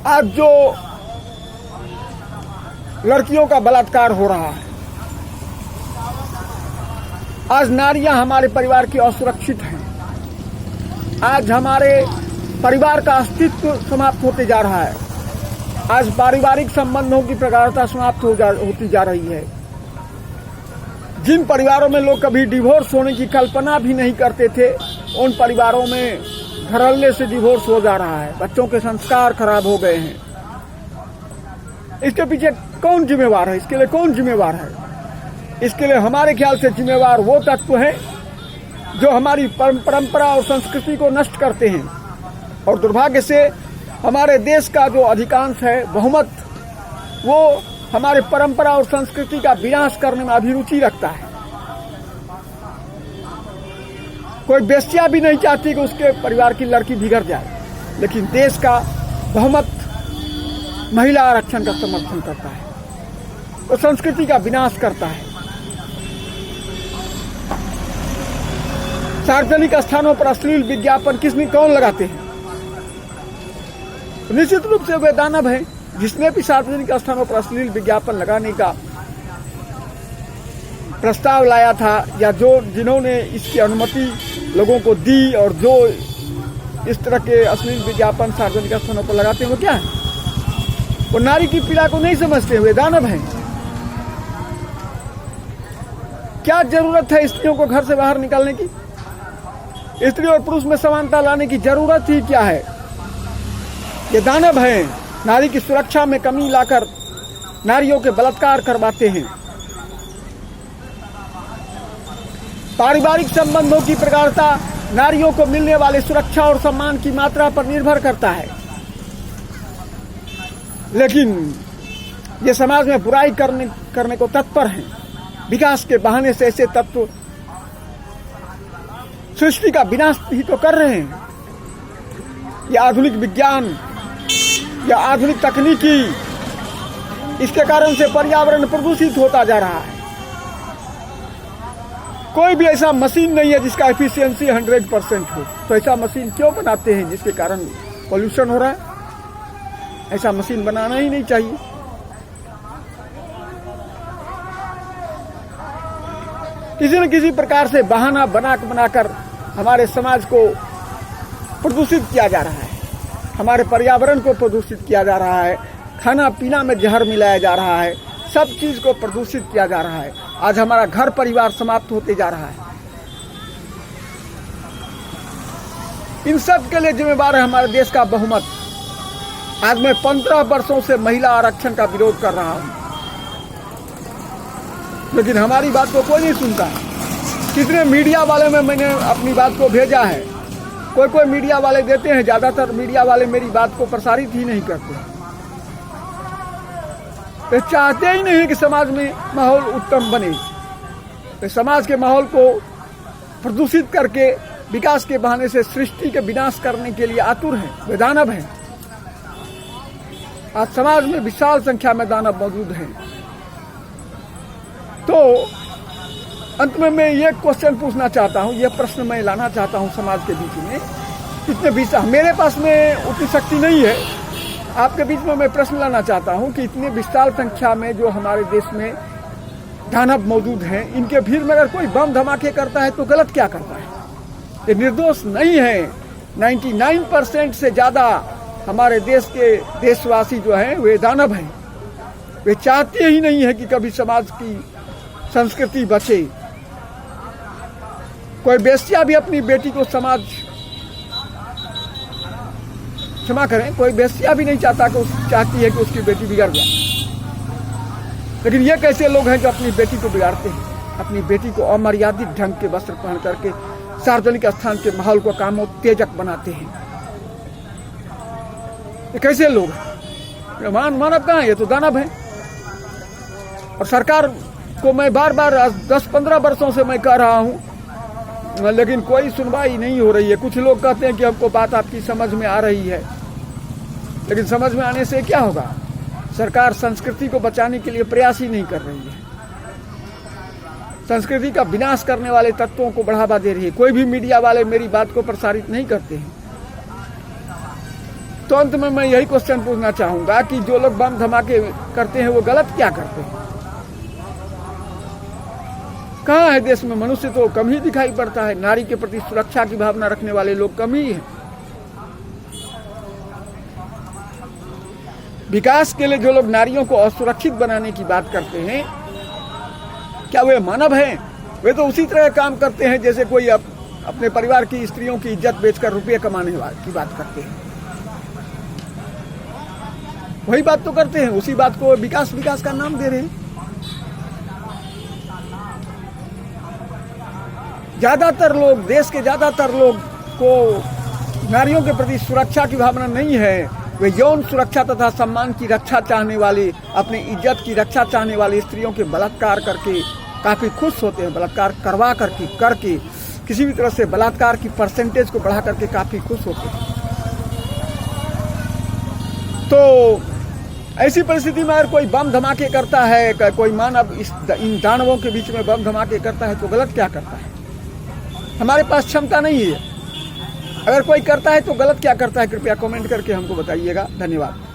आज जो लड़कियों का बलात्कार हो रहा है, आज नारियां हमारे परिवार की असुरक्षित हैं, आज हमारे परिवार का अस्तित्व समाप्त होते जा रहा है, आज पारिवारिक संबंधों की प्रगाढ़ता समाप्त होती जा रही है। जिन परिवारों में लोग कभी डिवोर्स होने की कल्पना भी नहीं करते थे, उन परिवारों में धड़ल्ले से डिवोर्स हो जा रहा है। बच्चों के संस्कार खराब हो गए हैं। इसके पीछे कौन जिम्मेवार है? इसके लिए कौन जिम्मेवार है? इसके लिए हमारे ख्याल से जिम्मेवार वो तत्व हैं जो हमारी परंपरा और संस्कृति को नष्ट करते हैं। और दुर्भाग्य से हमारे देश का जो अधिकांश है, बहुमत, वो हमारे परंपरा और संस्कृति का विनाश करने में अभिरुचि रखता है। कोई बेस्या भी नहीं चाहती कि उसके परिवार की लड़की बिगड़ जाए, लेकिन देश का बहुमत महिला आरक्षण का समर्थन करता है, वो संस्कृति का विनाश करता है। सार्वजनिक स्थानों पर अश्लील विज्ञापन कौन लगाते हैं? निश्चित रूप से वे दानव हैं। जिसने भी सार्वजनिक स्थानों पर अश्लील विज्ञापन लगाने का प्रस्ताव लाया था, या जिन्होंने इसकी अनुमति लोगों को दी, और जो इस तरह के अश्लील विज्ञापन सार्वजनिक स्थानों पर लगाते हैं, वो क्या है? वो नारी की पीड़ा को नहीं समझते हुए दानव हैं। क्या जरूरत है स्त्रियों को घर से बाहर निकालने की? स्त्री और पुरुष में समानता लाने की जरूरत ही क्या है? ये दानव हैं। नारी की सुरक्षा में कमी लाकर नारियों के बलात्कार करवाते हैं। पारिवारिक संबंधों की प्रगाढ़ता नारियों को मिलने वाले सुरक्षा और सम्मान की मात्रा पर निर्भर करता है। लेकिन ये समाज में बुराई करने को तत्पर हैं। विकास के बहाने से ऐसे तत्व सृष्टि का विनाश ही तो कर रहे हैं। ये आधुनिक विज्ञान या आधुनिक तकनीकी, इसके कारण से पर्यावरण प्रदूषित होता जा रहा है। कोई भी ऐसा मशीन नहीं है जिसका एफिशिएंसी 100% हो। तो ऐसा मशीन क्यों बनाते हैं जिसके कारण पॉल्यूशन हो रहा है? ऐसा मशीन बनाना ही नहीं चाहिए। किसी न किसी प्रकार से बहाना बनाकर हमारे समाज को प्रदूषित किया जा रहा है, हमारे पर्यावरण को प्रदूषित किया जा रहा है, खाना पीना में जहर मिलाया जा रहा है, सब चीज को प्रदूषित किया जा रहा है। आज हमारा घर परिवार समाप्त होते जा रहा है। इन सब के लिए जिम्मेवार है हमारे देश का बहुमत। आज मैं 15 वर्षों से महिला आरक्षण का विरोध कर रहा हूं, लेकिन हमारी बात को कोई नहीं सुनता। कितने मीडिया वाले में मैंने अपनी बात को भेजा है, कोई मीडिया वाले देते हैं, ज्यादातर मीडिया वाले मेरी बात को प्रसारित ही नहीं करते। वे चाहते ही नहीं कि समाज में माहौल उत्तम बने। वे समाज के माहौल को प्रदूषित करके विकास के बहाने से सृष्टि के विनाश करने के लिए आतुर हैं। वे दानव हैं। आज समाज में विशाल संख्या में दानव मौजूद हैं। तो अंत में मैं ये क्वेश्चन पूछना चाहता हूँ, ये प्रश्न मैं लाना चाहता हूँ समाज के बीच में। इतने बीच मेरे पास में उतनी शक्ति नहीं है, आपके बीच में मैं प्रश्न लाना चाहता हूँ कि इतनी विशाल संख्या में जो हमारे देश में दानव मौजूद हैं, इनके भीड़ में अगर कोई बम धमाके करता है तो गलत क्या करता है? ये निर्दोष नहीं है। 99% से ज्यादा हमारे देश के देशवासी जो हैं वे दानव हैं। वे चाहते ही नहीं है कि कभी समाज की संस्कृति बचे। कोई बेस्या भी अपनी बेटी को क्षमा करें, कोई बेस्या भी नहीं चाहती है कि उसकी बेटी बिगड़ जाए। लेकिन ये कैसे लोग हैं जो अपनी बेटी को बिगाड़ते हैं, अपनी बेटी को अमर्यादित ढंग के वस्त्र पहन करके सार्वजनिक स्थान के माहौल को कामोत्तेजक बनाते हैं। ये कैसे लोग हैं? मानव कहाँ है? ये तो दानव है। और सरकार को मैं बार 10-15 वर्षों से मैं कह रहा हूँ, लेकिन कोई सुनवाई नहीं हो रही है। कुछ लोग कहते हैं कि हमको बात आपकी समझ में आ रही है, लेकिन समझ में आने से क्या होगा? सरकार संस्कृति को बचाने के लिए प्रयास ही नहीं कर रही है। संस्कृति का विनाश करने वाले तत्वों को बढ़ावा दे रही है। कोई भी मीडिया वाले मेरी बात को प्रसारित नहीं करते हैं। तो अंत में मैं यही क्वेश्चन पूछना चाहूंगा कि जो लोग बम धमाके करते हैं वो गलत क्या करते हैं? कहाँ है देश में मनुष्य तो कम ही दिखाई पड़ता है। नारी के प्रति सुरक्षा की भावना रखने वाले लोग कम ही हैं। विकास के लिए जो लोग नारियों को असुरक्षित बनाने की बात करते हैं, क्या वे मानव हैं? वे तो उसी तरह काम करते हैं जैसे कोई अपने परिवार की स्त्रियों की इज्जत बेचकर रुपये कमाने की बात करते हैं। वही बात तो करते हैं, उसी बात को विकास विकास का नाम दे रहे हैं। ज्यादातर लोग, देश के ज्यादातर लोग को नारियों के प्रति सुरक्षा की भावना नहीं है। वे यौन सुरक्षा तथा सम्मान की रक्षा चाहने वाले, अपनी इज्जत की रक्षा चाहने वाली स्त्रियों के बलात्कार करके काफी खुश होते हैं। बलात्कार करवा करके किसी भी तरह से बलात्कार की परसेंटेज को बढ़ा करके काफी खुश होते हैं। तो ऐसी परिस्थिति में अगर कोई बम धमाके करता है, कोई मानव इन दानवों के बीच में बम धमाके करता है तो गलत क्या करता है? हमारे पास क्षमता नहीं है। अगर कोई करता है तो गलत क्या करता है? कृपया कमेंट करके हमको बताइएगा। धन्यवाद।